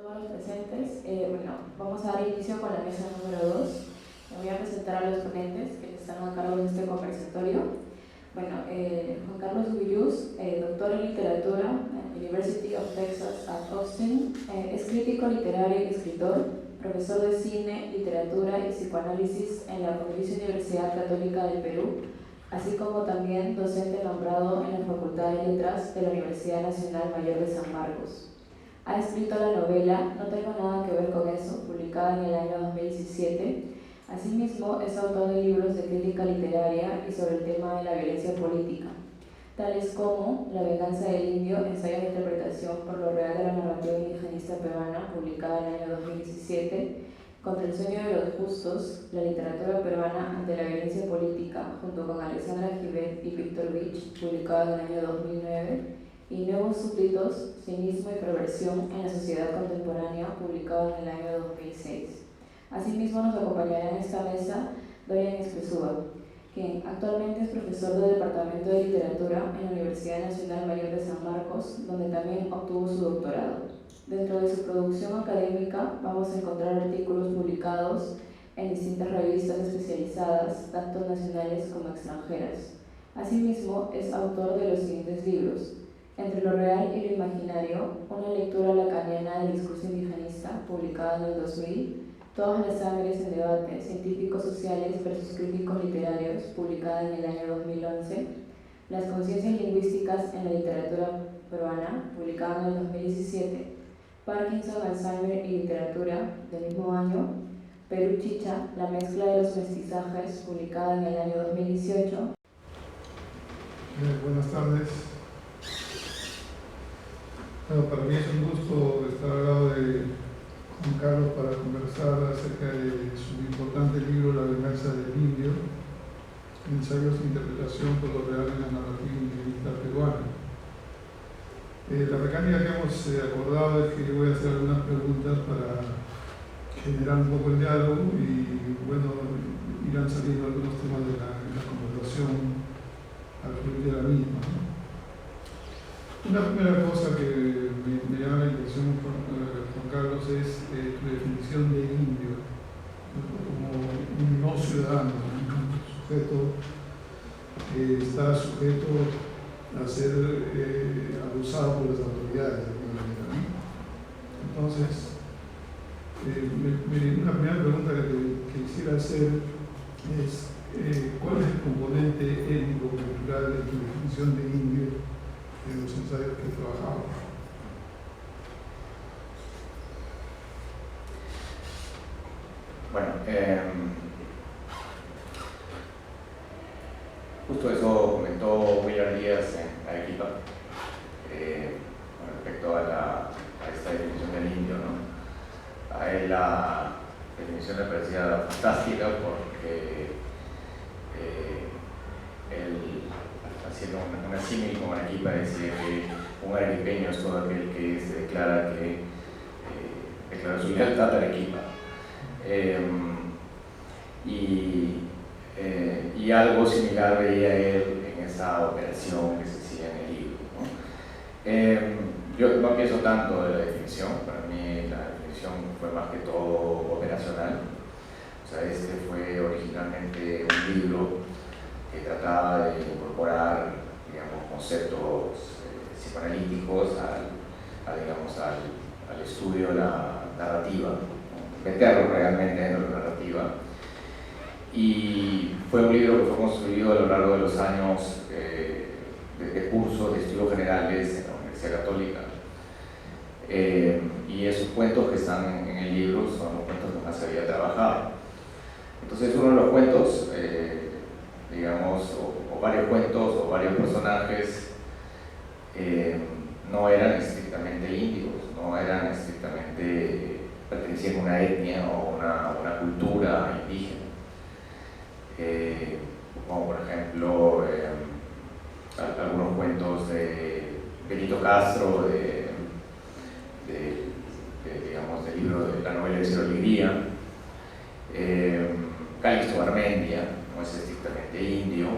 todos los presentes. Vamos a dar inicio con la mesa número 2. Me voy a presentar a los ponentes que están a cargo de este conversatorio. Juan Carlos Guillús, doctor en literatura en University of Texas at Austin, es crítico literario y escritor, profesor de cine, literatura y psicoanálisis en la Pontificia Universidad Católica del Perú, así como también docente nombrado en la Facultad de Letras de la Universidad Nacional Mayor de San Marcos. Ha escrito la novela No tengo nada que ver con eso, publicada en el año 2017. Asimismo, es autor de libros de crítica literaria y sobre el tema de la violencia política, tales como La venganza del indio, ensayo de interpretación por lo real de la narrativa indigenista peruana, publicada en el año 2017, Contra el sueño de los justos, la literatura peruana ante la violencia política, junto con Alexandra Givet y Víctor Vich, publicada en el año 2009, y Nuevos súbditos, cinismo y perversión en la sociedad contemporánea, publicado en el año 2006. Asimismo nos acompañará en esta mesa Dorian Espesúa, quien actualmente es profesor del Departamento de Literatura en la Universidad Nacional Mayor de San Marcos, donde también obtuvo su doctorado. Dentro de su producción académica vamos a encontrar artículos publicados en distintas revistas especializadas, tanto nacionales como extranjeras. Asimismo, es autor de los siguientes libros: Entre lo real y lo imaginario, una lectura lacaniana del discurso indigenista, publicada en el 2000, Todas las sangres en debate, científicos sociales versus críticos literarios, publicada en el año 2011, Las conciencias lingüísticas en la literatura peruana, publicada en el 2017, Parkinson, Alzheimer y literatura, del mismo año, Perú Chicha, la mezcla de los mestizajes, publicada en el año 2018. Buenas tardes. Para mí es un gusto estar al lado de Juan Carlos para conversar acerca de su importante libro La venganza del indio, ensayos de interpretación por lo real en la narrativa indigenista peruana. La mecánica que hemos acordado es que yo voy a hacer algunas preguntas para generar un poco el diálogo y irán saliendo algunos temas de la conversación al fluir de la misma, ¿no? Una primera cosa que me llama la atención, Juan Carlos, es tu definición de indio, como un no ciudadano, un sujeto que está sujeto a ser abusado por las autoridades de alguna manera, ¿no? Entonces, una primera pregunta que quisiera hacer es ¿cuál es el componente étnico-cultural de tu definición de indio en los ensayos que he trabajado? Justo eso comentó William Díaz en Arequipa con respecto a esta definición del indio, ¿no? A él la definición le parecía fantástica porque él, haciendo una símil con Arequipa, decía que un arequipeño es todo aquel que se declara su lealtad a Arequipa. Y algo similar veía él en esa operación que se hacía en el libro, ¿no? Yo no pienso tanto de la definición. Para mí la definición fue más que todo operacional. O sea, este fue originalmente un libro que trataba de incorporar, digamos, conceptos psicoanalíticos al estudio de la narrativa, ¿no? Meterlo realmente dentro de la narrativa. Y fue un libro que fue construido a lo largo de los años de cursos de estudios generales en la Universidad Católica. Y esos cuentos que están en el libro son los cuentos que más se había trabajado. Entonces, uno de los cuentos, o varios cuentos o varios personajes no eran estrictamente indios, no eran estrictamente pertenecían a una etnia o una cultura indígena. Como por ejemplo algunos cuentos de Benito Castro, del libro de la novela de Cero Alegría. Calixto Garmendia no es estrictamente indio.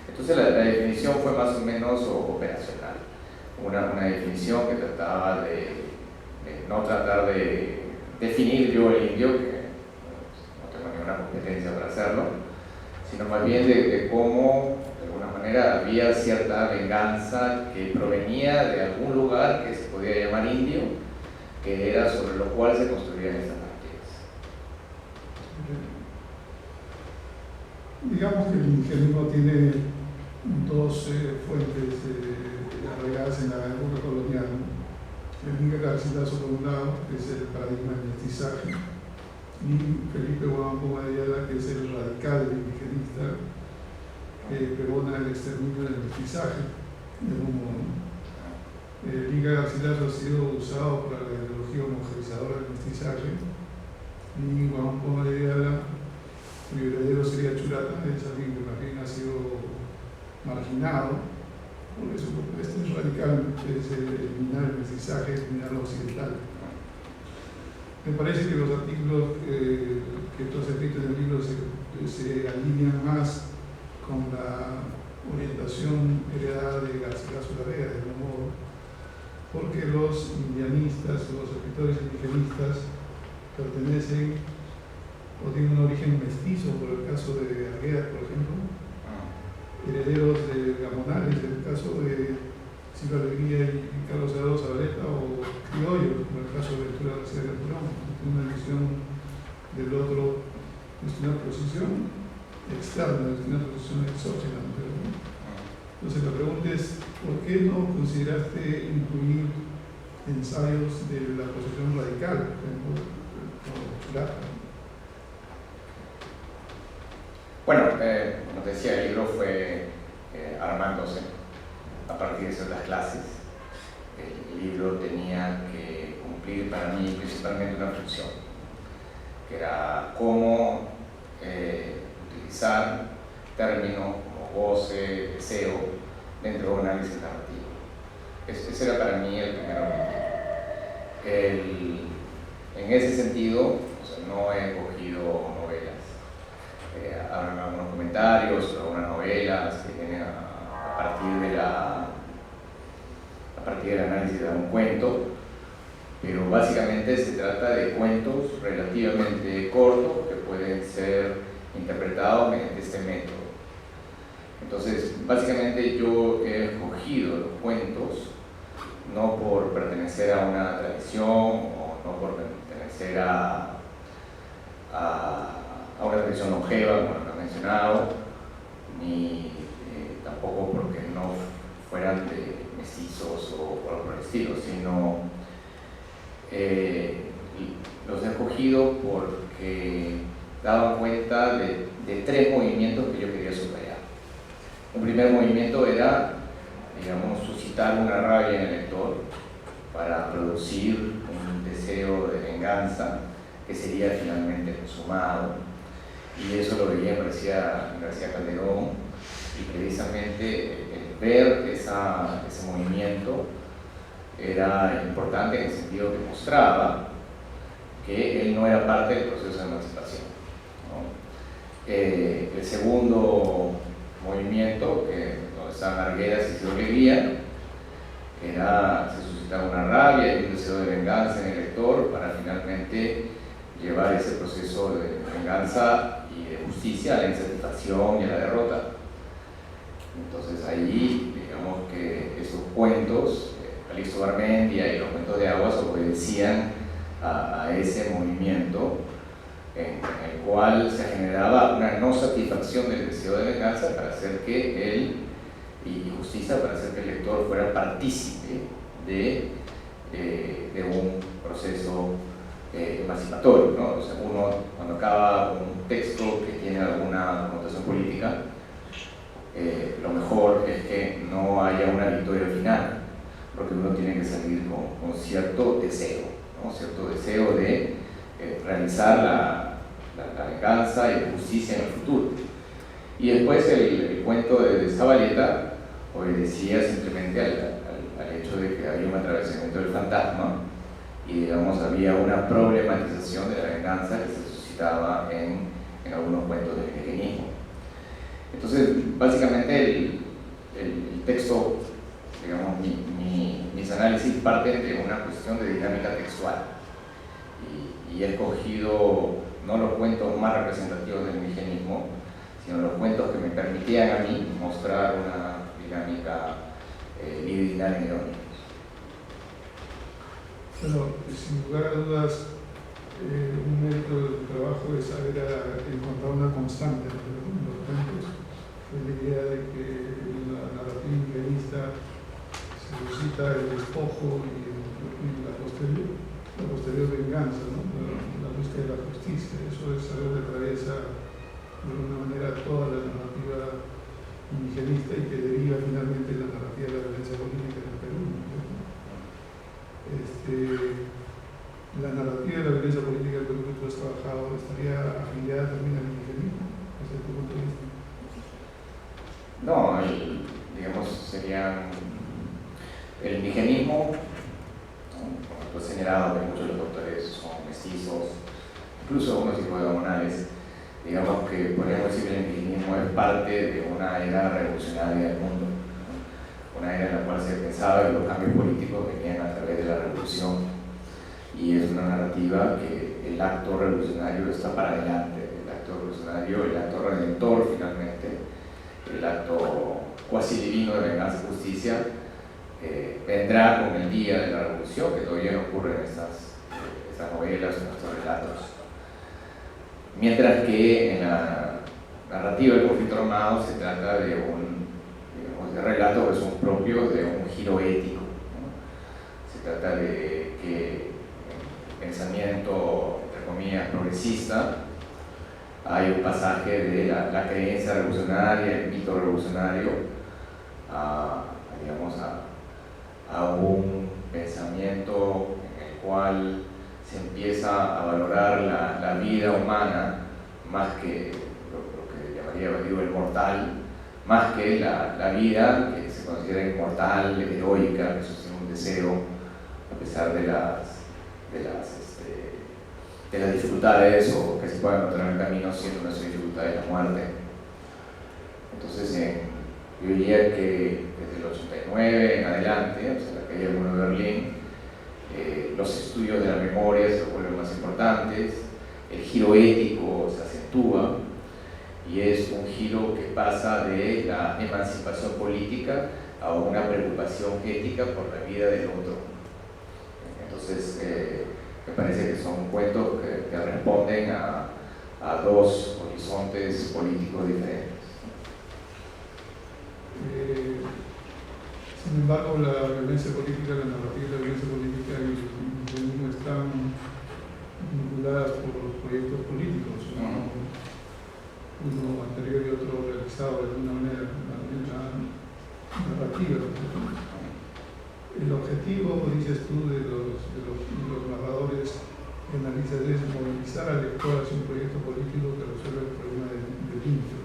Entonces la definición fue más o menos operacional, una definición que trataba de no tratar de definir yo el indio, que no tengo ninguna competencia para hacerlo, sino más bien de cómo, de alguna manera, había cierta venganza que provenía de algún lugar que se podía llamar indio, que era sobre lo cual se construían estas partidas. Digamos que el indigenismo tiene dos fuentes arraigadas en la época colonial. El Inca Garcilaso, por un lado, que es el paradigma del mestizaje, y Felipe Huampo Mayala, que es el radical indigenista, que pregona el exterminio del mestizaje, de algún modo. El Inca Garcilaso ha sido usado para la ideología homogeneizadora del mestizaje, y Huampo Mayala, cuyo heredero sería Churata, es alguien que más bien ha sido marginado por eso, porque este es radical, es eliminar el mestizaje, eliminar lo occidental. Me parece que los artículos que tú has escrito en el libro se alinean más con la orientación heredada de Garcilaso Larrea, de algún modo, porque los indianistas, los escritores indigenistas, pertenecen o tienen un origen mestizo, por el caso de Arguedas, por ejemplo, herederos de Gamonales, en el caso de Silva Alegría y Carlos Eduardo Zabaleta, o criollos, como el caso de Ventura García de Purón, una visión del otro, es una posición externa, es una posición exógena. Entonces la pregunta es, ¿por qué no consideraste incluir ensayos de la posición radical, por ejemplo, como Churata? Bueno, como te decía, el libro fue armándose a partir de ciertas clases. El libro tenía que cumplir para mí principalmente una función, que era cómo utilizar términos como goce, deseo, dentro de un análisis narrativo. Ese era para mí el primer objetivo. En ese sentido, o sea, no he cogido novelas. Habrán algunos comentarios, algunas novelas que vienen a partir del análisis de un cuento, pero básicamente se trata de cuentos relativamente cortos que pueden ser interpretados mediante este método. Entonces, básicamente yo he escogido los cuentos no por pertenecer a una tradición o no por pertenecer a una tradición longeva, como lo he mencionado, ni tampoco porque no fueran de mestizos o algo por el estilo, sino los he escogido porque daban cuenta de tres movimientos que yo quería subrayar. Un primer movimiento era, digamos, suscitar una rabia en el lector para producir un deseo de venganza que sería finalmente consumado. Y eso lo veía en García Calderón, y precisamente el ver ese movimiento era importante en el sentido que mostraba que él no era parte del proceso de emancipación, ¿no? El segundo movimiento, donde estaban Arguedas y Silva Alegría, se suscitaba una rabia y un deseo de venganza en el lector para finalmente llevar ese proceso de venganza y de justicia a la insatisfacción y a la derrota. Entonces allí, digamos que esos cuentos, Calixto Garmendia y los cuentos de Aguas, obedecían a ese movimiento en el cual se generaba una no satisfacción del deseo de venganza para hacer que él, y justicia para hacer que el lector fuera partícipe de un proceso emancipatorio, ¿no? O sea, uno cuando acaba un texto que tiene alguna connotación política, lo mejor es que no haya una victoria final, porque uno tiene que salir con cierto deseo, ¿no? Cierto deseo de realizar la venganza y la justicia en el futuro. Y después el cuento de Zabaleta obedecía simplemente al hecho de que había un atravesamiento del fantasma y, digamos, había una problematización de la venganza que se suscitaba en algunos cuentos del indigenismo. Entonces, básicamente el texto, digamos, mi mis análisis parten de una cuestión de dinámica textual y he escogido no los cuentos más representativos del indigenismo, sino los cuentos que me permitían a mí mostrar una dinámica libidinal en irónica. Bueno, sin lugar a dudas, un mérito del trabajo es saber encontrar una constante en los cuentos. La idea de que la narrativa indigenista se suscita el despojo y la posterior venganza, ¿no? La búsqueda de la justicia. Eso es algo que atraviesa de alguna manera toda la narrativa indigenista y que deriva finalmente en la narrativa de la violencia política en el Perú, ¿no? La narrativa de la violencia política del Perú que tú has trabajado estaría afiliada también al indigenismo, desde tu punto de vista. No, digamos, serían el indigenismo, como tú has señalado, que muchos de los autores son mestizos, incluso unos psicodemonales. Digamos que podríamos decir que el indigenismo es parte de una era revolucionaria del mundo, ¿no? Una era en la cual se pensaba que los cambios políticos venían a través de la revolución, y es una narrativa que el acto revolucionario está para adelante, el acto revolucionario, el acto redentor finalmente, el acto cuasi divino de venganza y justicia vendrá con el día de la revolución, que todavía no ocurre en estas novelas, en estos relatos. Mientras que en la narrativa del conflicto armado se trata de de relatos que son propios de un giro ético, ¿no? Se trata de que el pensamiento, entre comillas, progresista, hay un pasaje de la creencia revolucionaria, el mito revolucionario, digamos, a un pensamiento en el cual se empieza a valorar la vida humana más que lo que llamaría, digo, el mortal, más que la vida que se considera inmortal, heroica, que sostiene un deseo a pesar de las dificultades o que se puedan encontrar en el camino, siendo una dificultad de la muerte. Entonces, yo diría que desde el 89 en adelante, o sea, la caída del muro de Berlín, los estudios de la memoria se vuelven más importantes, el giro ético se acentúa y es un giro que pasa de la emancipación política a una preocupación ética por la vida del otro. Entonces, me parece que son cuentos que responden a dos horizontes políticos diferentes. Sin embargo, la violencia política, la narrativa de la violencia política y el indigenismo están vinculadas por los proyectos políticos, uno anterior y otro realizado de alguna manera, la narrativa. El objetivo, dices tú, de los narradores que analizan es movilizar al lector hacia un proyecto político que resuelva el problema del limpio.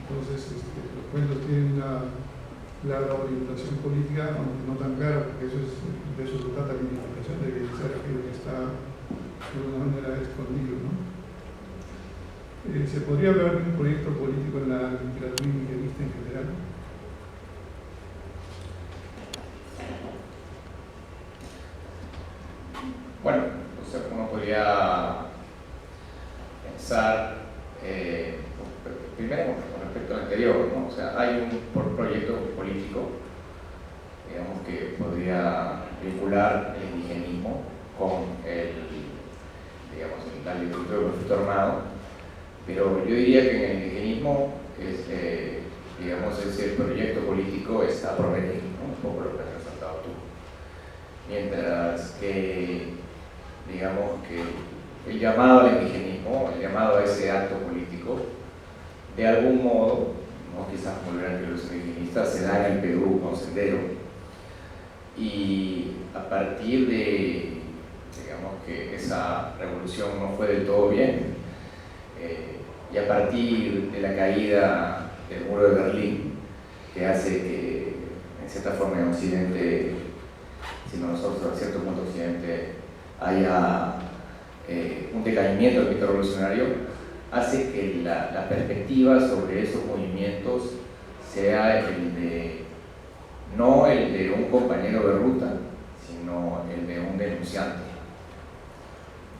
Entonces, los cuentos tienen una clara orientación política, aunque no tan clara, porque de eso se trata la identificación, de evidenciar aquello que está de alguna manera escondido, ¿no? ¿Se podría hablar de un proyecto político en la literatura indigenista en general? Bueno, o sea, uno podría pensar, primero con respecto al anterior, ¿no? O sea, hay un proyecto político, digamos, que podría vincular el indigenismo con la literatura del conflicto armado, pero yo diría que en el indigenismo ese proyecto político está por venir, ¿no? Un poco lo que has resaltado tú. Mientras que, digamos, que el llamado al indigenismo, el llamado a ese acto político, de algún modo, ¿no? Quizás como lo eran los indigenistas, se da en el Perú con Sendero, y a partir de, digamos, que esa revolución no fue del todo bien, y a partir de la caída del muro de Berlín, que hace que, en cierta forma, en Occidente, sino nosotros a cierto punto Occidente, haya un decaimiento del mito revolucionario, hace que la perspectiva sobre esos movimientos sea el de no el de un compañero de ruta, sino el de un denunciante,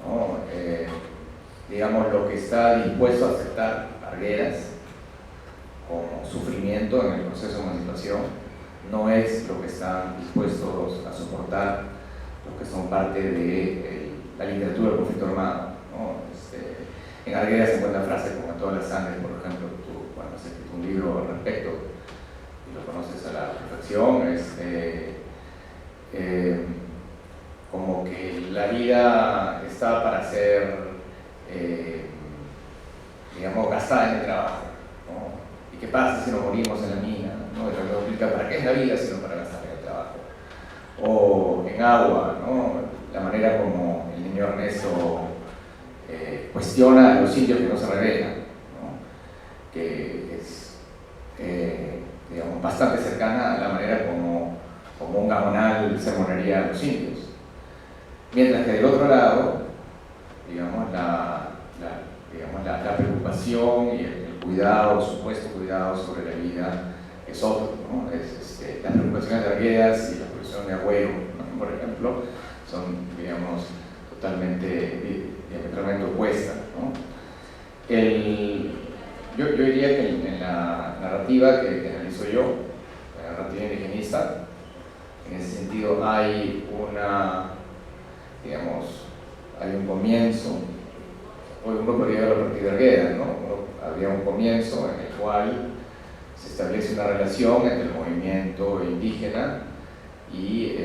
¿no? Digamos, lo que está dispuesto a aceptar Arguedas como sufrimiento en el proceso de emancipación no es lo que están dispuestos a soportar los que son parte de la literatura del conflicto armado, ¿no? En Arguedas se encuentra frases como "en todas las sangres", por ejemplo. Tú, cuando has escrito un libro al respecto y lo conoces a la perfección, como que la vida está para ser, digamos, gastada en el trabajo, ¿no? ¿Y qué pasa si nos morimos en la mina? ¿No? Y lo explica, ¿para qué es la vida sino para gastar en el trabajo? O en Agua, ¿no? La manera como el niño Ernesto cuestiona a los indios que no se rebelan, ¿no? Que es, digamos, bastante cercana a la manera como un gamonal sermonaría a los indios. Mientras que del otro lado, digamos, la preocupación y el cuidado, supuesto cuidado sobre la vida es otro, ¿no? Las preocupaciones de Arguedas y la preocupación de Agüero, ¿no? Por ejemplo, son, digamos, diametralmente opuestas, ¿no? Yo diría que en la narrativa que analizo yo, la narrativa indigenista, en ese sentido hay hay un comienzo. Hoy uno podría verlo a partir de Arguedas, ¿no? Había un comienzo en el cual se establece una relación entre el movimiento indígena y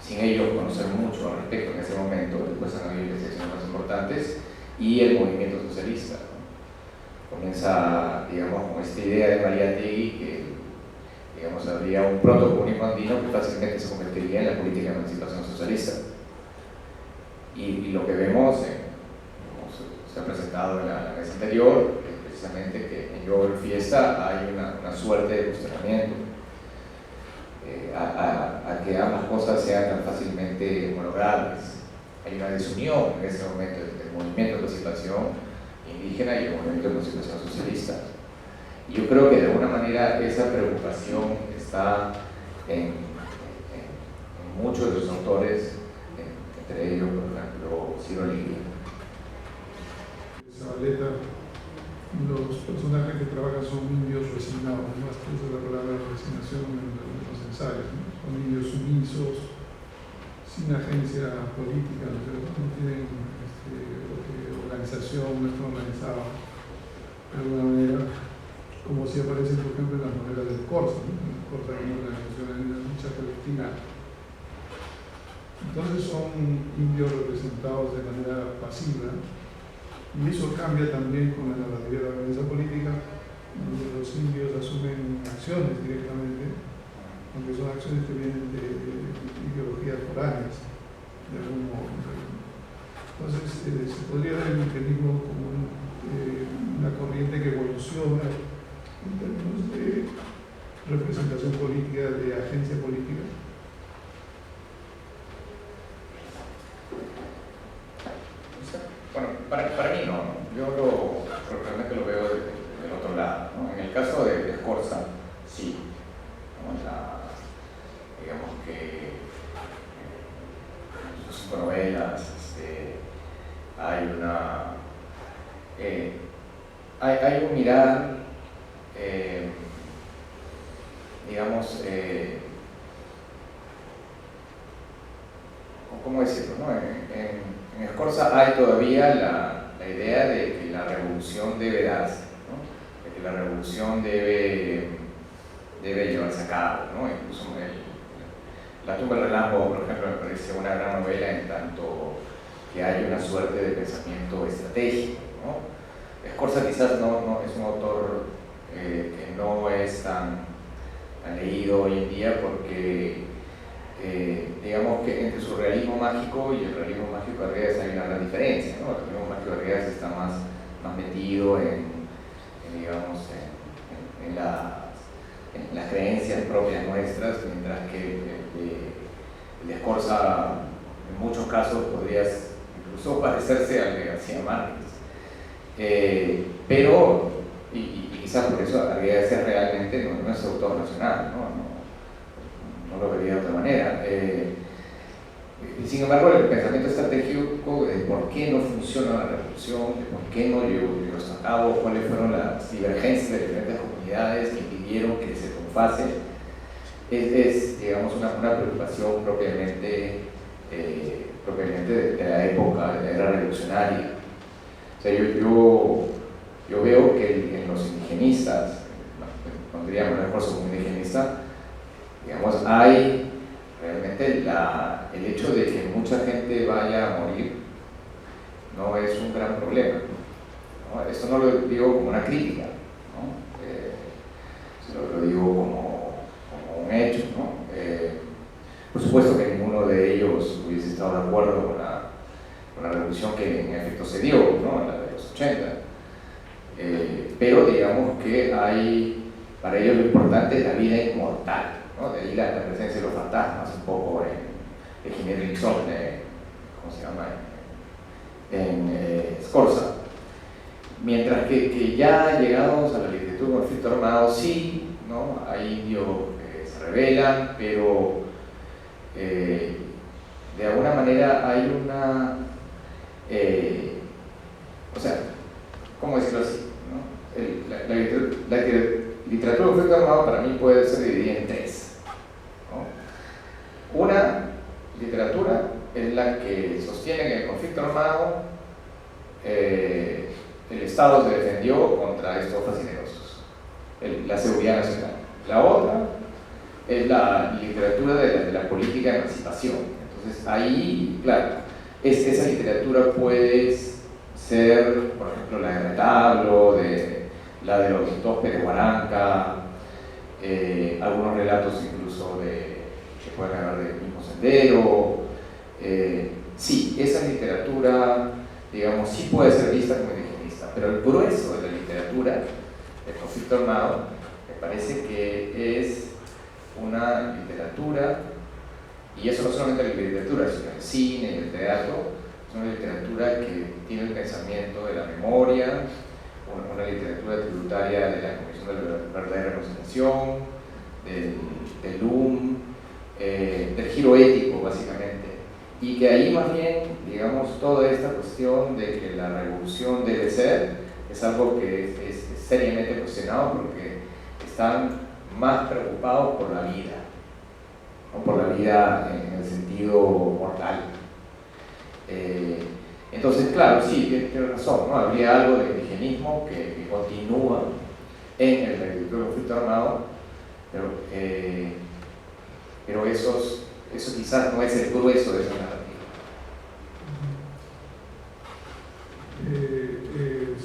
sin ellos conocer mucho al respecto en ese momento, después han habido investigaciones más importantes, y el movimiento socialista, ¿no? Comienza, digamos, con esta idea de Mariátegui que, digamos, habría un protocomunismo andino que fácilmente se convertiría en la política de emancipación socialista. Y lo que vemos, se ha presentado en la vez anterior, es precisamente que en Yo Fiesta hay una suerte de cuestionamiento a que ambas cosas sean tan fácilmente homologables. Hay una desunión en ese momento del movimiento de emancipación indígena y el movimiento de emancipación socialista. Y yo creo que de alguna manera esa preocupación está en muchos de los autores, entre ellos, por ejemplo, Ciro Ligia. Zabaleta, los personajes que trabajan son indios resignados, más que usa la palabra resignación en los ensayos, ¿no? Son indios sumisos, sin agencia política, no tienen organización, no están organizados de alguna manera, como si aparecen, por ejemplo, en las novelas del Corsa, ¿no? El Corsa es una organización en la lucha colectiva. Entonces son indios representados de manera pasiva, y eso cambia también con la narrativa de la organización política, donde los indios asumen acciones directamente, aunque son acciones que vienen de ideologías foráneas, de algún modo. Entonces se podría ver el mecanismo como una corriente que evoluciona en términos de representación política, de agencia política. Bueno, para mí no. Yo realmente lo veo del otro lado, ¿no? En el caso de Scorza, sí, ¿no? Digamos que en sus 5 novelas hay un mirar, digamos, ¿cómo decirlo? ¿No? En Scorza hay todavía la idea de que la revolución debe darse, ¿no? De que la revolución debe llevarse a cabo, ¿no? Incluso La tumba del relámpago, por ejemplo, me parece una gran novela en tanto que hay una suerte de pensamiento estratégico, ¿no? Scorza quizás no es un autor que no es tan leído hoy en día porque digamos que entre su realismo mágico y el realismo mágico de Arguedas hay una gran diferencia, ¿no? El realismo mágico de Arguedas está más metido en las creencias propias nuestras, mientras que el de Scorza en muchos casos podría incluso parecerse al de García Márquez. Pero, y quizás quizás por eso habría de ser realmente nuestro autor nacional, no lo vería de otra manera. Sin embargo, el pensamiento estratégico de por qué no funciona la revolución, de por qué no llegó a cabo, cuáles fueron las divergencias de diferentes comunidades que impidieron que se triunfase, es digamos, una preocupación propiamente de la época, de la era revolucionaria. O sea, yo veo que en los indigenistas, pondríamos el esfuerzo como indigenista, digamos, hay realmente el hecho de que mucha gente vaya a morir no es un gran problema, ¿no? Esto no lo digo como una crítica, ¿no? Lo digo como un hecho, ¿no? Por supuesto que ninguno de ellos hubiese estado de acuerdo con la revolución que en efecto se dio, ¿no? La de los 80, pero digamos que para ellos lo importante es la vida inmortal, ¿no? De ahí la presencia de los fantasmas, un poco de Jiménez Rixón, ¿cómo se llama? En Scorza. Mientras que ya llegados a la literatura de conflicto armado, sí, ¿no? Hay indios que se rebelan, pero de alguna manera hay una, o sea, ¿cómo decirlo así? ¿No? La literatura de conflicto armado para mí puede ser dividida en tres, ¿no? Una literatura es la que sostiene que en el conflicto armado el Estado se defendió contra estos fascinerosos, la seguridad nacional. La otra es la literatura de la política de emancipación. Entonces ahí, claro, esa literatura puede ser, por ejemplo, la de Retablo, la de los dos Pérez Guaranca, algunos relatos incluso que pueden hablar del mismo Sendero. Sí, esa literatura, digamos, sí puede ser vista como indigenista, pero el grueso de la literatura del conflicto armado me parece que es una literatura, y eso no solamente la literatura, sino el cine y el teatro, es una literatura que tiene el pensamiento de la memoria, una literatura tributaria de la Comisión de la Verdadera Reconciliación, del LUM, del giro ético básicamente, y que ahí más bien, digamos, toda esta cuestión de que la revolución debe ser, es algo que es seriamente cuestionado porque están más preocupados por la vida, o por la vida en el sentido mortal. Entonces, claro, sí, tiene razón, ¿no? Habría algo de indigenismo que continúa en el territorio del conflicto armado, pero eso quizás no es el grueso de esa narrativa.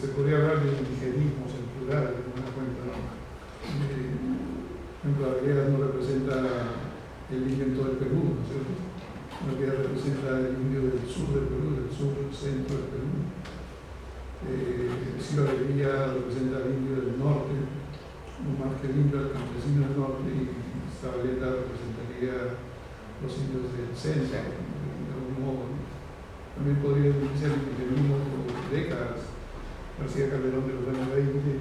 Se podría hablar de indigenismos en plural, de alguna cuenta, ¿no? Por ejemplo, Arguedas no representa el indio en todo el Perú, ¿no es cierto? Arguedas representa el indio del sur del Perú, del sur del centro del Perú. Ciro Alegría representa al indio del norte, no más que el indio del campesino del norte, y Zabaleta representaría los indios del centro, de algún modo, ¿no? También podría ser el indigenismo por décadas, García Calderón de los años 20,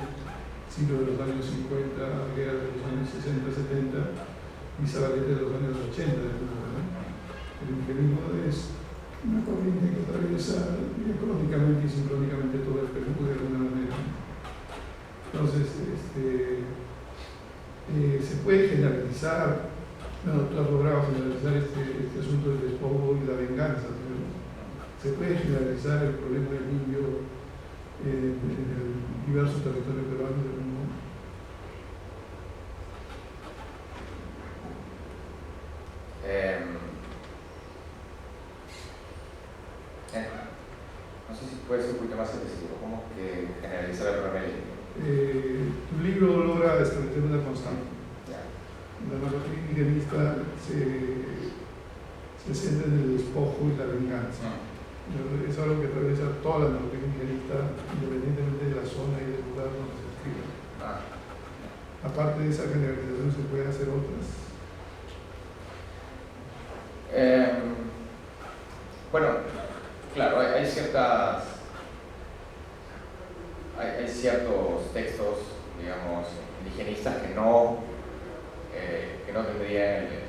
Ciro de los años 50, Arguedas de los años 60, 70 y Zabaleta de los años 80, de alguna manera. El indigenismo es una corriente que atraviesa crónicamente y sincrónicamente todo el Perú de alguna manera. Entonces, se puede generalizar, bueno, tú has logrado generalizar este asunto del despojo y la venganza, ¿no? Se puede generalizar el problema del indio en el diverso territorio peruano del mundo. No sé si puede ser un poquito más específico, ¿cómo que generalizar el problema del indio? Tu libro logra establecer una constante. Yeah. La narrativa indigenista se centra en el despojo y la venganza. Es algo que atraviesa toda la narrativa indigenista, independientemente de la zona y del lugar donde se escribe. Aparte de esa generalización, se pueden hacer otras. Bueno, claro, hay ciertos textos digamos, indigenistas que no tendrían el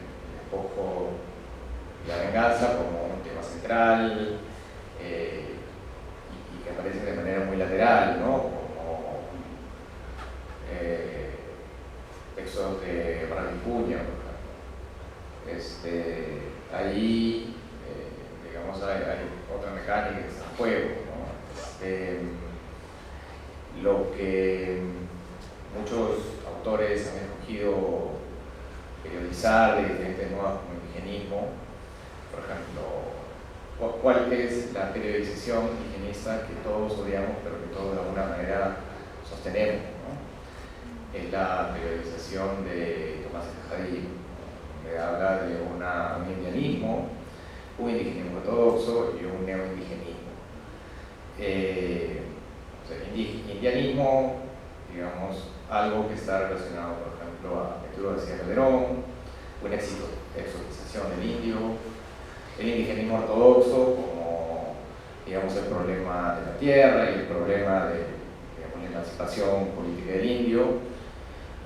foco de la venganza como un tema central y que aparecen de manera muy lateral, ¿no? Como textos de Bravicuña, por ejemplo. Ahí, digamos, hay otra mecánica que está en juego, ¿no? Lo que muchos autores han escogido periodizar de diferentes modas como el indigenismo, por ejemplo, ¿cuál es la periodización indigenista que todos odiamos pero que todos de alguna manera sostenemos, ¿no? Es la periodización de Tomás Cajadillo, que habla de un indianismo, un indigenismo ortodoxo y un neoindigenismo. Indianismo, digamos, algo que está relacionado, por ejemplo, a Arturo García Calderón, una exotización del indio, el indigenismo ortodoxo como, digamos, el problema de la tierra y el problema de, digamos, la emancipación política del indio,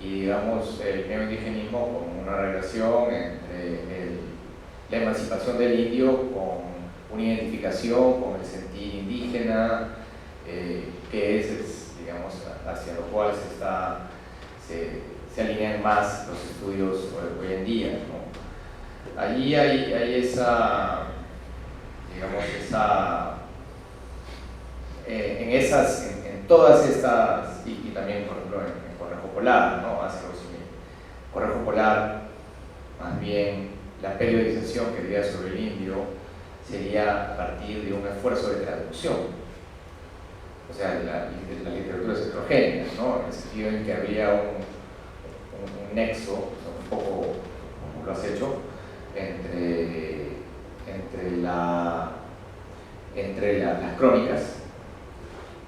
y, digamos, el neoindigenismo como una relación entre la emancipación del indio con una identificación con el sentir indígena, que es, digamos, hacia lo cual se alinean más los estudios hoy en día, ¿no? Allí hay esa, digamos, en todas estas, y también, por ejemplo, en Correjo Polar, ¿no? Hace algo similar. Correjo Polar, más bien, la periodización que diría sobre el indio sería a partir de un esfuerzo de traducción. O sea, la literatura es heterogénea, ¿no? En el sentido en que había un nexo, un poco como lo has hecho, entre las crónicas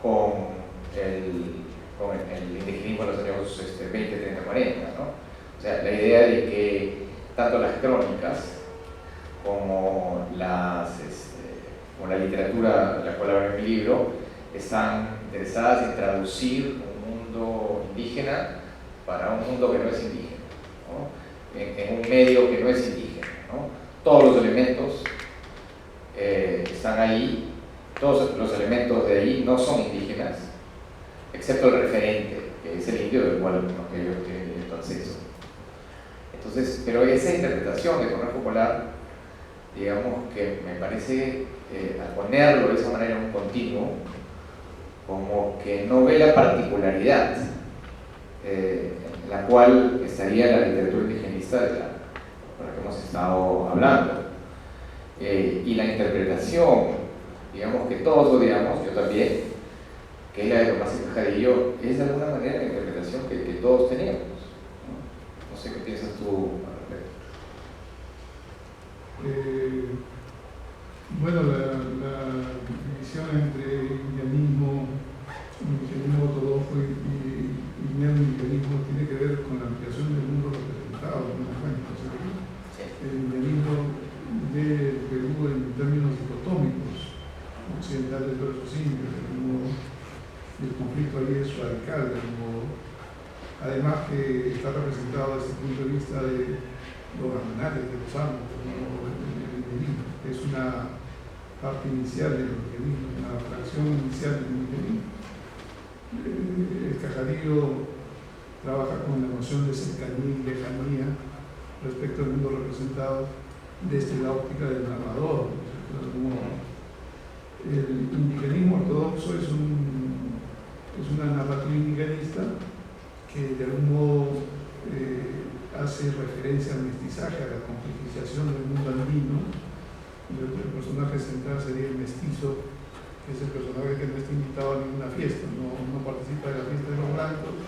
con el indigenismo de los años 20, 30, 40, ¿no? O sea, la idea de que tanto las crónicas como la literatura de la cual hablo en mi libro están interesadas en traducir un mundo indígena para un mundo que no es indígena, ¿no? En un medio que no es indígena, ¿no? Todos los elementos están ahí, todos los elementos de ahí no son indígenas, excepto el referente, que es el indio del cual ellos tienen directo acceso. Entonces, pero esa interpretación de Correjo Polar, digamos que me parece, al ponerlo de esa manera en un continuo, como que no ve la particularidad en la cual estaría la literatura indigenista de la que hemos estado hablando. Y la interpretación, digamos, que todos odiamos, yo también, que es la de Tomás Cajadillo, es de alguna manera la interpretación que todos tenemos, ¿no? No sé qué piensas tú al respecto. Bueno, la división entre indigenismo ortodoxo y neoindigenismo tiene que ver con la ampliación del mundo representado, ¿no? El indigenismo del Perú en términos dicotómicos, occidentales versus indios, el conflicto ahí es radical, además que está representado desde el punto de vista de los ramonales, de los amos, es una parte inicial del indigenismo, una fracción inicial del indigenismo. El Cajadillo trabaja con la noción de cercanía y lejanía respecto al mundo representado desde la óptica del narrador. El indigenismo ortodoxo es una narrativa indigenista que de algún modo hace referencia al mestizaje, a la complejización del mundo andino. El personaje central sería el mestizo, que es el personaje que no está invitado a ninguna fiesta, no participa de la fiesta de los blancos,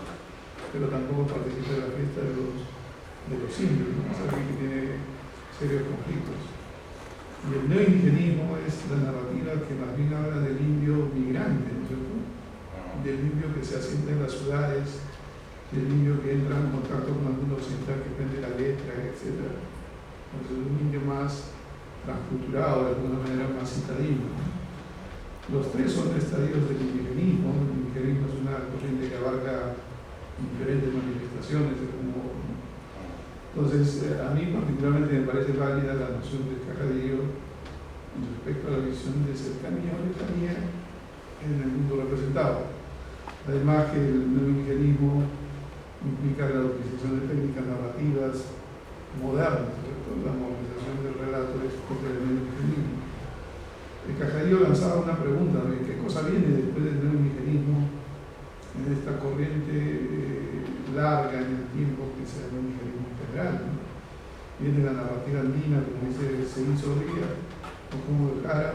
pero tampoco participa de la fiesta de los indios, ¿no? Es alguien que tiene serios conflictos. Y el neoindigenismo es la narrativa que más bien habla del indio migrante, ¿no es cierto? Del indio que se asienta en las ciudades, del indio que entra en contacto con el mundo occidental, que aprende la letra, etc. Entonces, un indio más transculturado, de alguna manera más citadino. Los tres son estadios del indigenismo. El indigenismo es una corriente que abarca interpretaciones del humor, ¿no? Entonces, a mí particularmente me parece válida la noción de Cascadillo respecto a la visión de cercanía o lejanía en el mundo representado. Además que el neoindigenismo implica la utilización de técnicas narrativas modernas, sobre todo la modernización del relato es propia del neoindigenismo. El Cascadillo lanzaba una pregunta, ¿no? ¿Qué cosa viene después del neoindigenismo en esta corriente larga en el tiempo que es el neoindigenismo integral, ¿no? Viene la narrativa andina, como dice Cenizo Díaz, o como de Jara,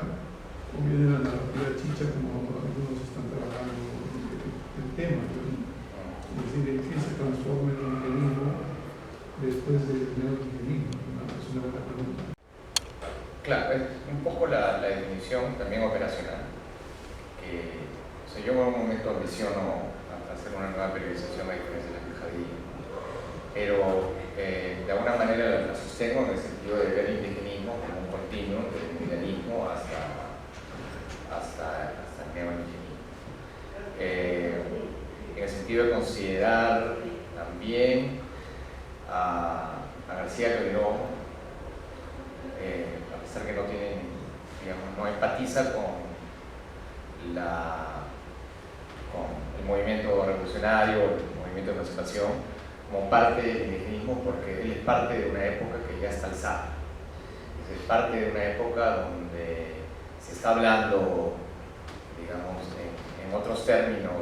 o viene la narrativa chicha, como algunos están trabajando el tema, ¿no? Es decir, ¿en qué se transforma el neoindigenismo después del neoindigenismo? Es una buena pregunta. Claro, es un poco la definición también operacional, que o sea, yo en un momento ambiciono hacer una nueva periodización a diferencia de la Cascadillo, pero de alguna manera la sostengo en el sentido de ver el indigenismo como un continuo del indigenismo hasta el neoindigenismo. En el sentido de considerar también a García Calderón, a pesar que no tiene, digamos, no empatiza con el movimiento revolucionario, el movimiento de emancipación, como parte del indigenismo, porque él es parte de una época que ya está alzada. Es parte de una época donde se está hablando, digamos, en otros términos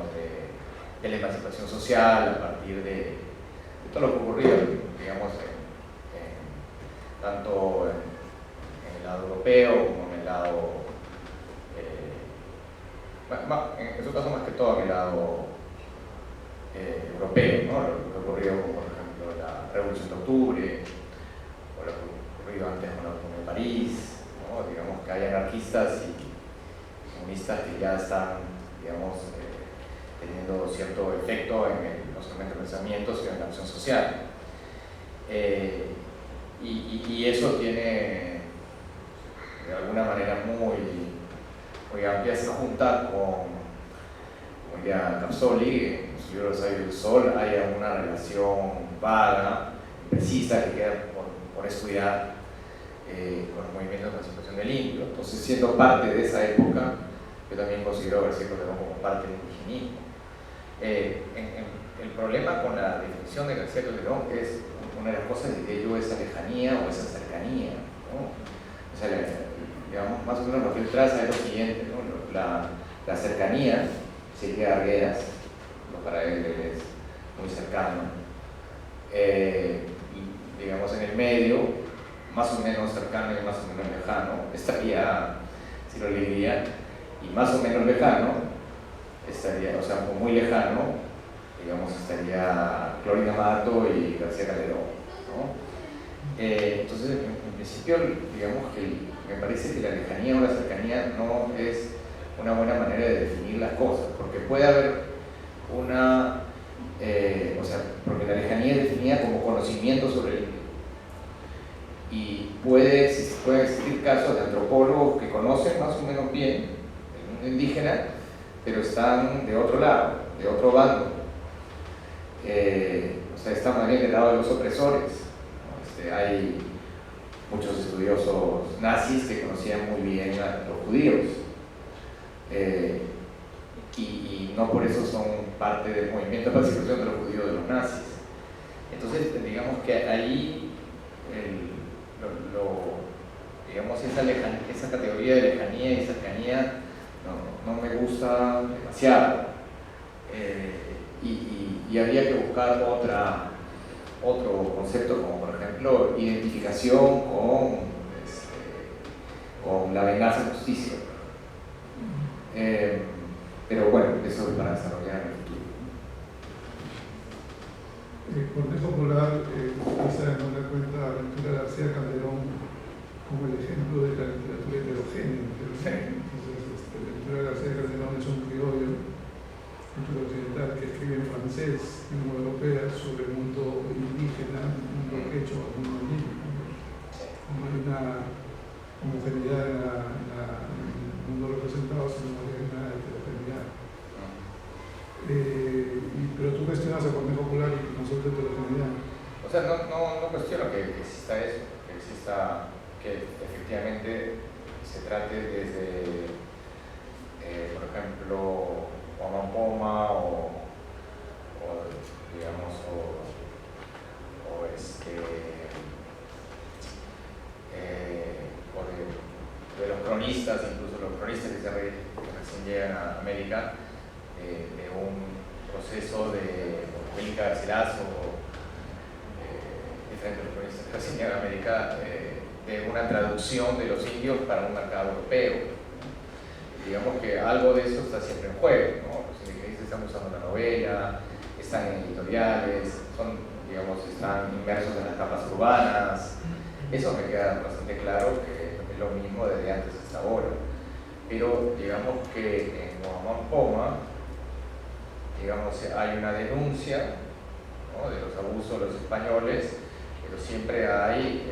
de la emancipación social a partir de todo lo que ocurrió, digamos, tanto en el lado europeo como en el lado, en su caso más que todo en el lado europeo, ¿no? Lo que ocurrió con, por ejemplo, la Revolución de Octubre, o lo que ocurrió antes con la Comuna de París, ¿no? Digamos que hay anarquistas y comunistas que ya están, digamos, teniendo cierto efecto en los pensamientos y en la acción social. Y eso tiene de alguna manera muy amplia, se junta con, como diría Capsoli, en su libro Los Aires del Sol, hay alguna relación vaga, precisa, que queda por estudiar con el movimiento de emancipación del indio. Entonces, siendo parte de esa época, yo también considero a García Calderón como parte del indigenismo. El problema con la definición de García Calderón es una de las cosas de que ello esa lejanía o esa cercanía, ¿no? O sea, digamos, más o menos lo que él traza es lo siguiente, ¿no? La cercanía, sería Arguedas, para él es muy cercano, y, digamos, en el medio, más o menos cercano y más o menos lejano, estaría Ciro Leguía, y más o menos lejano estaría, o sea, muy lejano, digamos, estaría Clorinda Mato y García Calderón, ¿no? Entonces, en principio, digamos que me parece que la lejanía o la cercanía no es una buena manera de definir las cosas, porque puede haber una, o sea, porque la lejanía es definida como conocimiento sobre el indio, y puede existir casos de antropólogos que conocen más o menos bien el mundo indígena, pero están de otro lado, de otro bando, o sea, están más bien del lado de los opresores, ¿no? Hay muchos estudiosos nazis que conocían muy bien a los judíos, y no por eso son parte del movimiento de pacificación de los judíos de los nazis. Entonces, digamos que ahí digamos, esa categoría de lejanía y cercanía no me gusta demasiado, y habría que buscar otro concepto, como por ejemplo identificación con la venganza y justicia. Pero bueno, eso es para desarrollar en el futuro. Cortejo Polar utiliza en una cuenta la lectura de García Calderón como el ejemplo de la literatura heterogénea. Entonces, la lectura de García Calderón es un criollo, mucho occidental, que escribe en francés, en lengua europea, sobre el mundo indígena, el mundo quechua, el mundo indígena. Como hay una homogeneidad en el mundo representado, sino que hay una heterogeneidad. Pero tú cuestionas a Cortejo Polar y nosotros sea, no cuestiono que exista eso, que efectivamente se trate desde, por ejemplo, Poma digamos, de los cronistas, incluso los cronistas que recién llegan a América, de un proceso de América Garcilaso, diferentes cronistas que recién llegan a América, de una traducción de los indios para un mercado europeo. Digamos que algo de eso está siempre en juego, ¿no? Los indigenistas están usando la novela, están en editoriales, están inmersos en las capas urbanas. Eso me queda bastante claro que es lo mismo desde antes hasta ahora. Pero digamos que en Poma, hay una denuncia, ¿no?, de los abusos de los españoles, pero siempre hay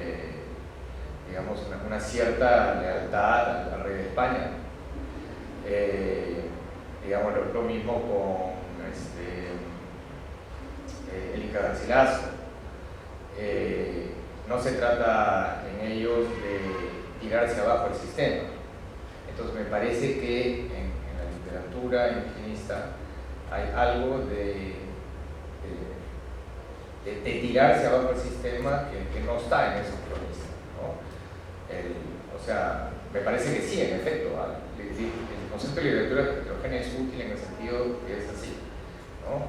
una cierta lealtad al rey de España. Lo mismo con el Inca Garcilaso. No se trata en ellos de tirarse abajo el sistema. Entonces me parece que en la literatura indigenista hay algo de tirarse abajo el sistema que no está en esos cronistas, ¿no? Me parece que sí, en efecto, el concepto de literatura heterogénea es útil en el sentido que es así, ¿no?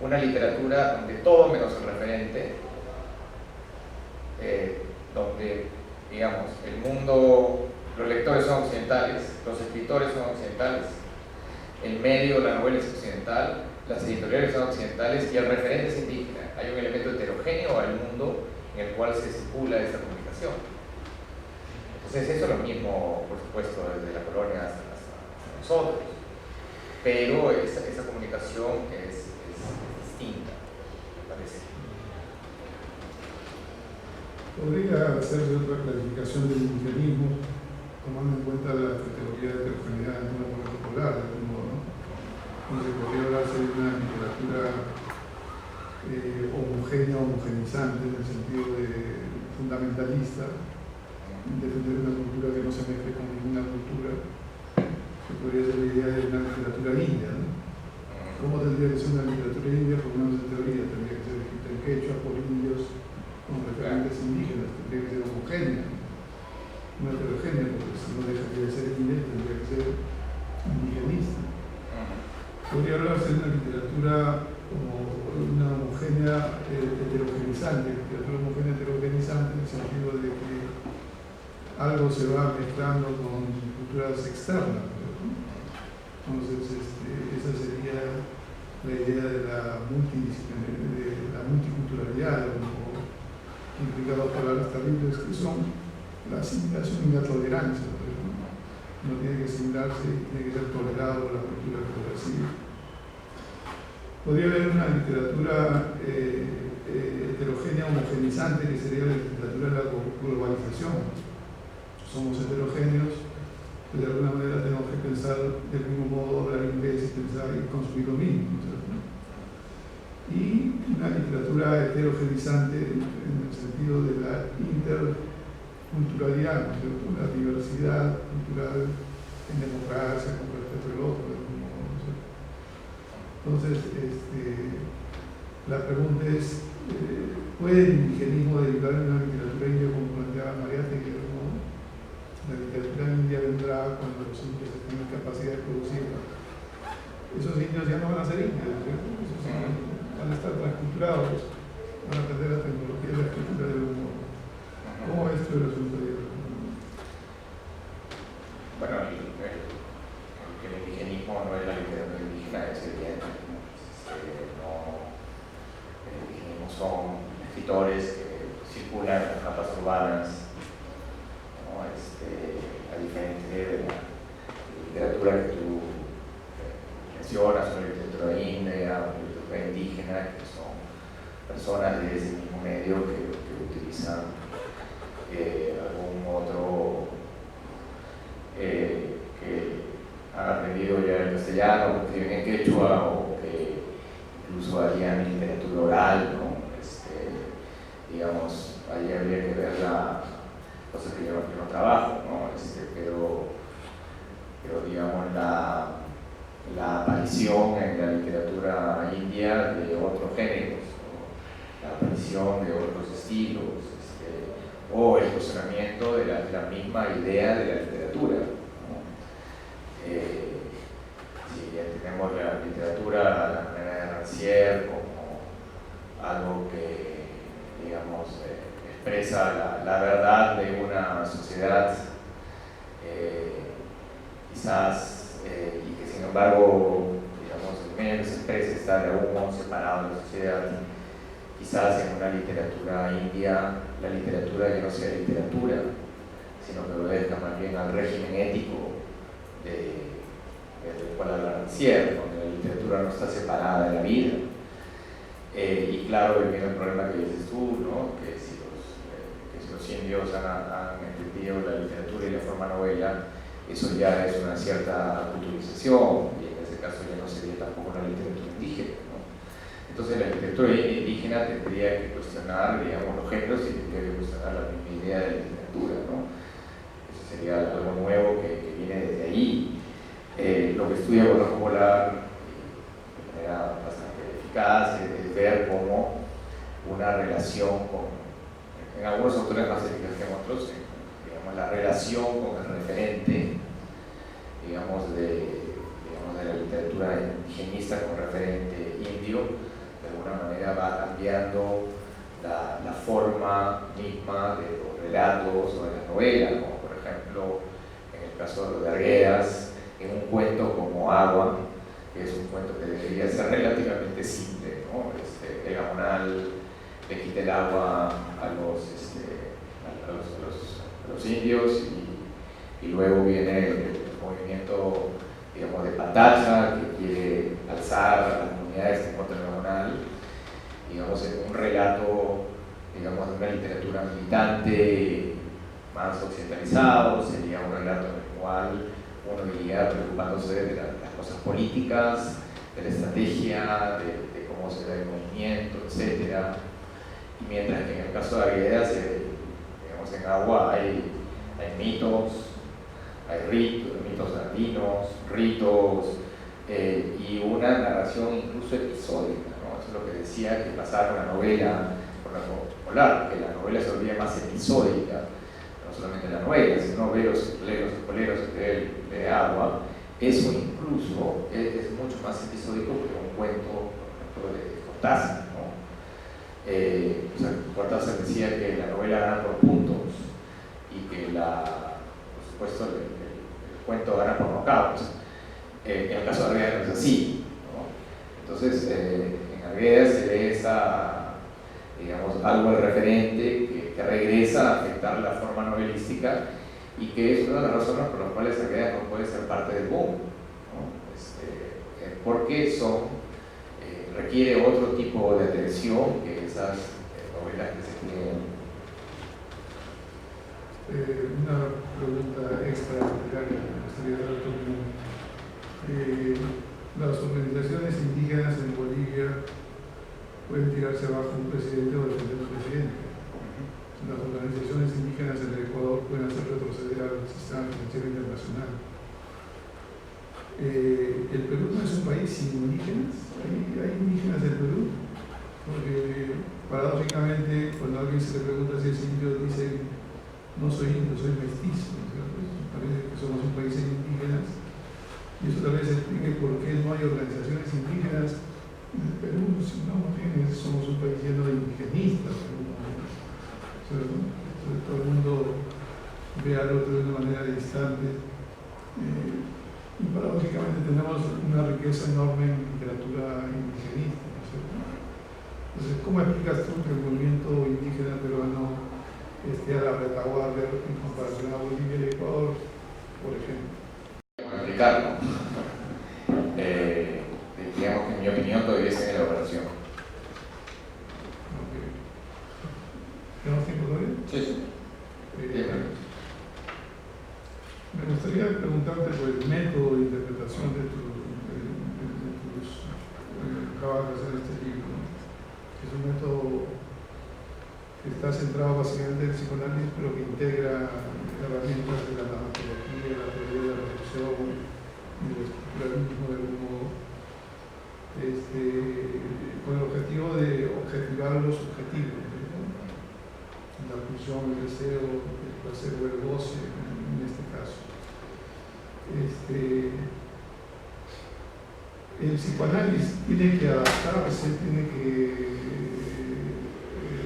Una literatura donde todo menos el referente, donde, el mundo, los lectores son occidentales, los escritores son occidentales, el medio, la novela es occidental, las editoriales son occidentales y el referente es indígena. Hay un elemento heterogéneo al mundo en el cual se circula esta comunicación. Entonces eso es lo mismo, por supuesto, desde la colonia hasta nosotros, pero esa comunicación es distinta, me parece. ¿Podría hacerse otra clasificación del indigenismo tomando en cuenta la categoría de heterogeneidad en una forma popular, de algún modo, ¿no? Entonces podría hablarse de una literatura homogénea, homogenizante, en el sentido de fundamentalista, defender una cultura que no se mezcle con ninguna cultura, que podría ser la idea de una literatura india, ¿no? ¿Cómo tendría que ser una literatura india? Por lo menos en teoría tendría que ser escrita en quechua por indios con referentes indígenas, tendría que ser homogénea, no heterogénea, porque si no deja de ser india, tendría que ser indigenista. Podría hablarse de una literatura como una homogénea heterogenizante, literatura homogénea heterogenizante en el sentido de que algo se va mezclando con culturas externas, ¿no? Entonces esa sería la idea de la multiculturalidad, o implica dos palabras terribles que son la asimilación y la tolerancia, ¿no? No tiene que asimilarse, tiene que ser tolerado por la cultura que lo recibe. Podría haber una literatura heterogénea, homogenizante, que sería la literatura de la globalización. Somos heterogéneos, pero de alguna manera tenemos que pensar del mismo modo, hablar inglés y pensar y consumir lo mismo, ¿no? Y una literatura heterogenizante en el sentido de la interculturalidad, ¿no? La diversidad cultural en democracia, con respeto al otro, de algún modo, ¿no? Entonces, la pregunta es, ¿puede el indigenismo derivar en una literatura india como planteaba Mariátegui? La literatura india vendrá cuando los indios tengan capacidad de producirla. Esos indios ya no van a ser indios, ¿cierto? Esos indios van a estar transculturados, van a aprender la tecnología y la escritura de algún modo. ¿Cómo es esto el asunto de ellos? Bueno, el indigenismo no es la literatura indígena, es evidente. El indigenismo son escritores que circulan en las capas urbanas, ¿no? A diferencia de la literatura que tú mencionas, o la literatura india, o la literatura indígena, que son personas de ese mismo medio que utilizan algún otro que han aprendido ya el castellano, que escriben en quechua, o que incluso harían literatura oral, ¿no? digamos, ahí habría que ver la cosa que yo no trabajo, ¿no? Pero digamos, la aparición en la literatura india de otros géneros, ¿no? La aparición de otros estilos, o el cuestionamiento de la misma idea de la literatura, ¿no? Si ya tenemos la literatura a la manera de Rancière como algo que, digamos, expresa la verdad de una sociedad, quizás, y que sin embargo, digamos, el medio que se expresa está de algún modo separado de la sociedad. Quizás en una literatura india, la literatura ya no sea literatura, sino que obedezca más bien al régimen ético del cual habla Rancière, donde la literatura no está separada de la vida. Y claro, viene el problema que dices tú, ¿no? Que si los indios han entendido la literatura y la forma novela, eso ya es una cierta culturización, y en ese caso ya no sería tampoco una literatura indígena, ¿no? Entonces la literatura indígena tendría que cuestionar, digamos, los géneros y tendría que cuestionar la misma idea de la literatura, ¿no? Eso sería algo nuevo que viene desde ahí. Lo que estudia Borja Polar de manera bastante eficaz es ver cómo una relación en algunos autores más eficaces que en otros, digamos, la relación con el referente, digamos, de la literatura indigenista con referente indio, de alguna manera va cambiando la forma misma de los relatos o de las novelas, como por ejemplo en el caso de Arguedas, en un cuento como Agua, que es un cuento que debería ser relativamente simple, ¿no? El Gamonal le quita el agua a los indios y luego viene el movimiento, digamos, de Patacha, que quiere alzar a las comunidades en contra del Gamonal, digamos, en un relato, digamos, de una literatura militante más occidentalizado, sería un relato en el cual uno iría preocupándose de las cosas políticas, de la estrategia, de cómo se da el movimiento, etc. Y mientras que en el caso de Arguedas, digamos, en Agua hay mitos, hay mitos andinos, ritos, y una narración incluso episódica, ¿no? Eso es lo que decía que pasaba con la novela, con la Polar, que la novela se volvía más episódica, no solamente la novela, sino ver los coleros de Agua. Eso incluso es mucho más episódico que un cuento, por ejemplo, de Cortázar, ¿no? O sea, Cortázar decía que la novela gana por puntos y que por supuesto el cuento gana por knockouts. En el caso de Arguedas no es así, ¿no? Entonces en Arguedas se ve digamos, algo de referente que regresa a afectar la forma novelística y que es una de las razones por las cuales Arguedas no puede ser parte del boom, ¿no? Porque requiere otro tipo de atención que esas novelas que se tienen. Una pregunta extra que me gustaría dar tu opinión. Las organizaciones indígenas en Bolivia pueden tirarse abajo un presidente o defender un presidente. Las organizaciones indígenas en el Ecuador pueden hacer retroceder al sistema financiero internacional. ¿El Perú no es un país sin indígenas? ¿Hay indígenas del Perú? Porque paradójicamente cuando a alguien se le pregunta si es indio, dicen no soy indio, soy mestizo, ¿no? Parece que somos un país sin indígenas y eso tal vez explique por qué no hay organizaciones indígenas en el Perú, si no, somos un país lleno de indigenistas, ¿no? Todo el mundo ve al otro de una manera distante. Y paradójicamente tenemos una riqueza enorme en literatura indigenista, ¿no es cierto? Entonces, ¿cómo explicas tú que el movimiento indígena peruano esté a la retaguardia en comparación a Bolivia y Ecuador, por ejemplo? ¿Cómo explicarlo? Digamos que en mi opinión todavía está en elaboración. Okay. ¿Tenemos tiempo todavía? Sí. Me gustaría preguntarte por el método de interpretación de tus trabajos en este libro, ¿no? Es un método que centrado básicamente en el psicoanálisis, pero que integra herramientas de la tanatología, la teoría de la reflexión, del estructuralismo de algún modo, con el objetivo de objetivar los objetivos, ¿no? La pulsión, el deseo, el placer o el goce, en este caso. El psicoanálisis tiene que adaptarse, tiene que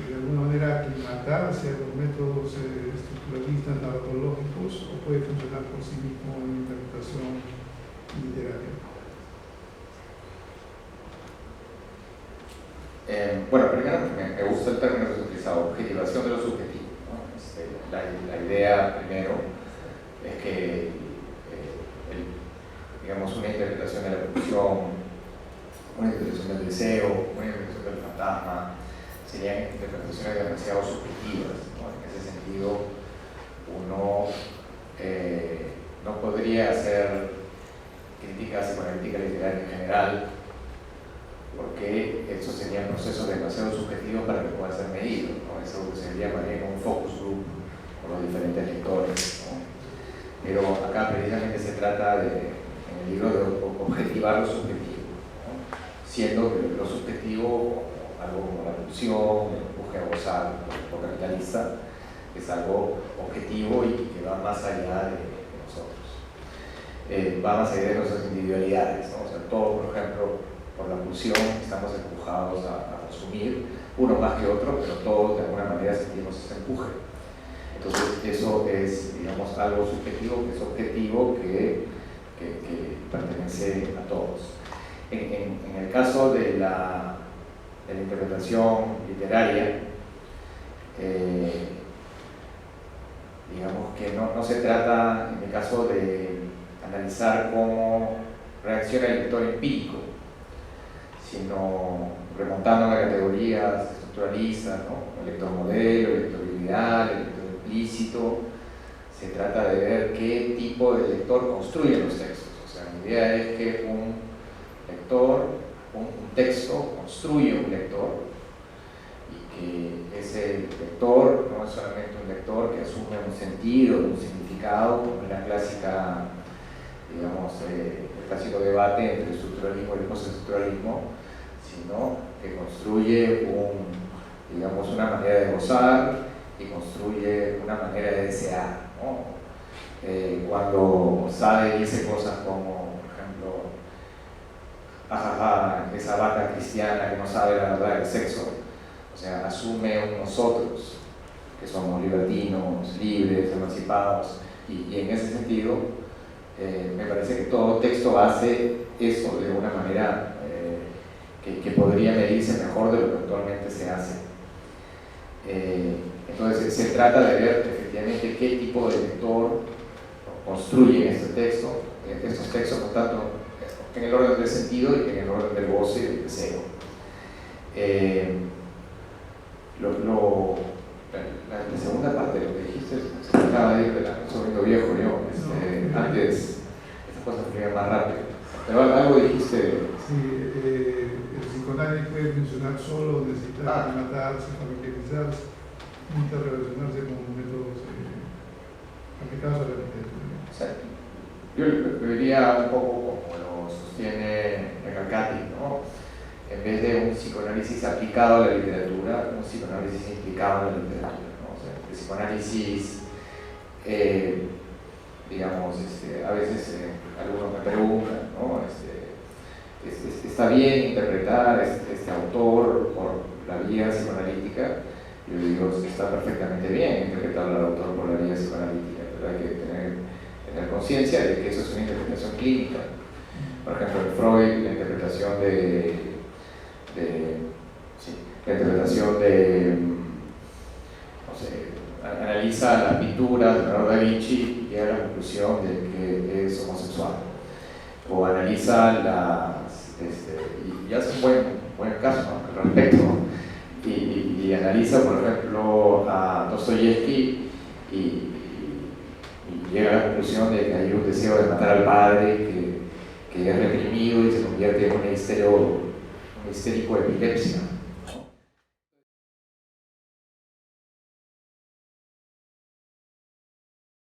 de alguna manera aclimatarse a los métodos estructuralistas, narratológicos, o puede funcionar por sí mismo en interpretación literaria. Bueno, primero me gusta el término que se ha utilizado, objetivación de lo subjetivo, ¿no? La idea primero es que digamos una interpretación de la pulsión, una interpretación del deseo, una interpretación del fantasma, serían interpretaciones demasiado subjetivas, ¿no? En ese sentido, uno no podría hacer crítica psicoanalítica literaria en general, porque eso serían procesos demasiado subjetivos para que pueda ser medido, ¿no? Eso sería más bien un focus group con los diferentes lectores, ¿no? Pero acá precisamente se trata en el libro de objetivar lo subjetivo, ¿no? Siendo que lo subjetivo, algo como la pulsión, el empuje a gozar, lo capitalista, es algo objetivo y que va más allá de nosotros. Va más allá de nuestras individualidades, ¿no? O sea, todos, por ejemplo, por la pulsión estamos empujados a consumir, uno más que otro, pero todos de alguna manera sentimos ese empuje. Entonces eso es, digamos, algo subjetivo que es objetivo, que pertenece a todos. En el caso de la interpretación literaria, digamos que no se trata, en el caso de analizar cómo reacciona el lector empírico, sino remontando a categorías estructuralistas, ¿no? El lector modelo, el lector ideal, el lector implícito. Se trata de ver qué tipo de lector construye los textos. O sea, la idea es que un lector, un texto construye un lector, y que ese lector no es solamente un lector que asume un sentido, un significado, como en la clásica, digamos, el clásico debate entre el estructuralismo y el postestructuralismo, sino que construye digamos, una manera de gozar y construye una manera de desear, ¿no? Cuando sabe y dice cosas como, por ejemplo, ajaja, esa vaca cristiana que no sabe la verdad del sexo, o sea, asume un nosotros que somos libertinos, libres, emancipados, y en ese sentido me parece que todo texto hace eso de una manera que podría medirse mejor de lo que actualmente se hace. Entonces se trata de ver efectivamente qué tipo de lector construye estos textos, tanto en el orden del sentido y en el orden del goce y del deseo. La segunda parte de lo que dijiste se trataba de ir de la sobrino viejo, yo, antes estas cosas fluían más rápido, pero algo dijiste. Sí, el psicoanálisis puede funcionar solo, necesita aclimatarse, familiarizarse, interrelacionarse con métodos aplicados a la literatura. Exacto. Yo lo diría un poco como lo sostiene Recalcati, ¿no? En vez de un psicoanálisis aplicado a la literatura, un psicoanálisis implicado en la literatura, ¿no? O sea, el psicoanálisis, digamos, a veces algunos me preguntan, ¿no? ¿Está bien interpretar este autor por la vía psicoanalítica? Yo digo, está perfectamente bien interpretar al autor por la vía psicoanalítica, pero hay que tener conciencia de que eso es una interpretación clínica. Por ejemplo, en Freud, la interpretación no sé, analiza las pinturas de Leonardo da Vinci y llega a la conclusión de que es homosexual. O analiza y hace un buen caso, ¿no?, al respecto, y analiza, por ejemplo, a Dostoyevsky y llega a la conclusión de que hay un deseo de matar al padre que es reprimido y se convierte en un histérico de epilepsia.